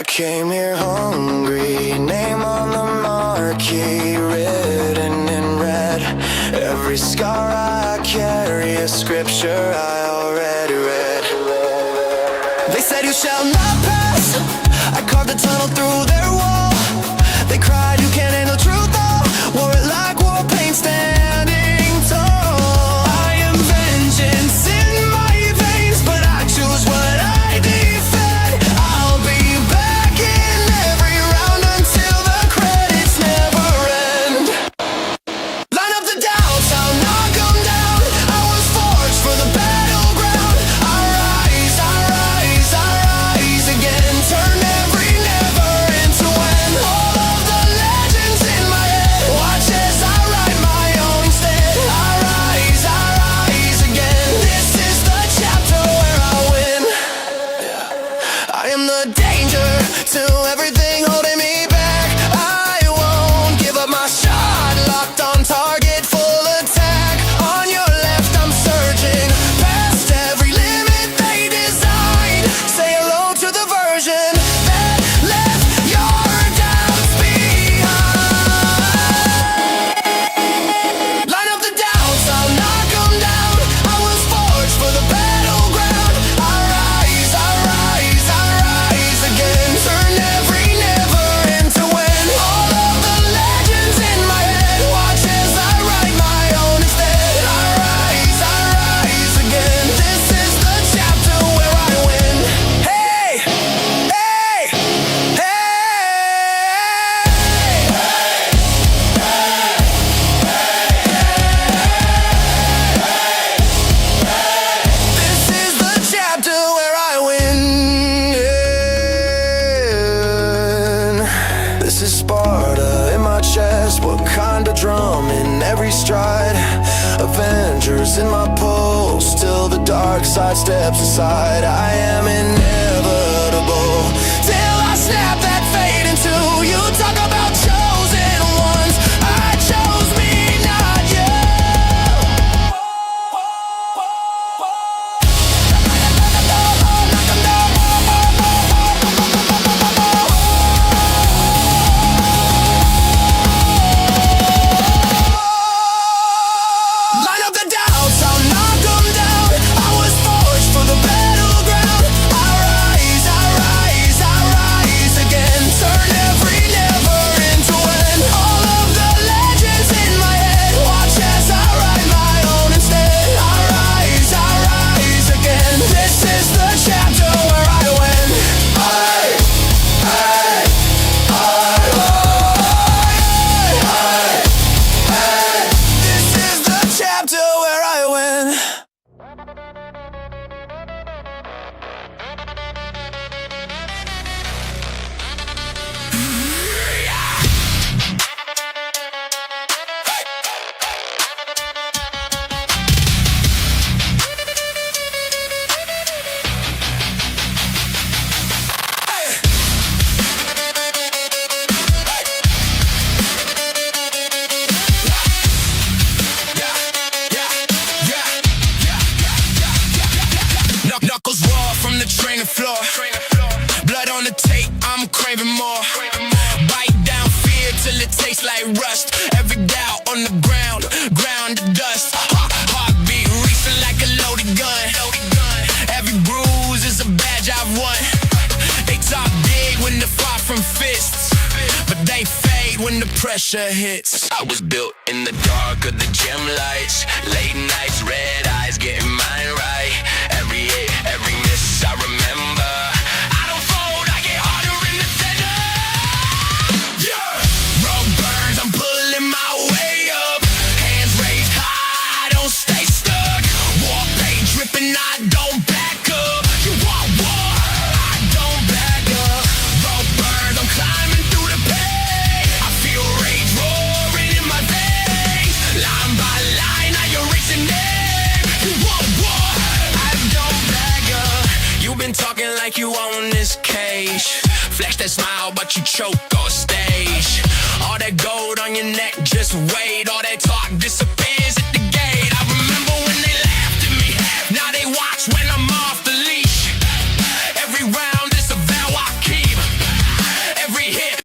came here hungry, name on the marquee, written in red. Every scar I carry, a scripture I already read. They said you shall not pass. I carved a tunnel through their wall. They cried you can't handle truth though. Wore it like war paint, standing tall. I am vengeance in my veins, but I choose what I defend. I'll be back in every round until the credits never end. Line up the doubts, I'll knock them down. I was forged for the battleground. I rise, I rise, I rise again. Turn every never into when. All of the legends in my head, watch as I write my own instead. I rise again. This is the chapter where I win. I am the danger to everything holding me back. I won't give up my shot, locked on target, full attack. On your left I'm surging past every limit they designed. Say hello to the version that left your doubts behind. Line up the doubts, I'll knock them down. I was forged for the battleground. I rise, I rise, I rise again. Turn every never into when. All of the legends in my head, watch as I write my own instead. I rise again. This is the chapter where I win. Hey, hey, hey. This is the chapter where I win. This is Sparta in my chest. What kind of drum in every stride? Avengers in my pulse. Till the dark side steps aside. I am inevitable. Till I snap that fade into you. Talk about chosen ones. I chose me, not you. Line up the doubts, I'll knock them down. I was forged for the battleground. I rise, I rise, I rise again. Turn every never into when. All of the legends in my head, watch as I write my own instead. I rise again. This is the chapter where I win. This is the chapter where I win. Knuckles raw from the training floor. Blood on the tape, I'm craving more. Bite down fear till it tastes like rust. Every doubt on the ground, ground to dust. Heartbeat racing like a loaded gun. Every bruise is a badge I've won. They talk big when they're far from fists, but they fade when the pressure hits. I was built in the dark of the gym lights. Late nights, red eyes, getting mine right. Every hit, every miss, I remember. I don't fold, I get harder in the center. Yeah, road burns, I'm pulling my way up. Hands raised high, I don't stay stuck. War paint dripping, I don't back up. You want war, I don't back up. Road burns, I'm climbing through the pain. I feel rage roaring in my veins. Line by line, now you're racing in. You want war, I don't back up. You've been talking like you own this cage. Flash that smile, but you choke on stage. All that gold on your neck, just wait. All that talk disappears.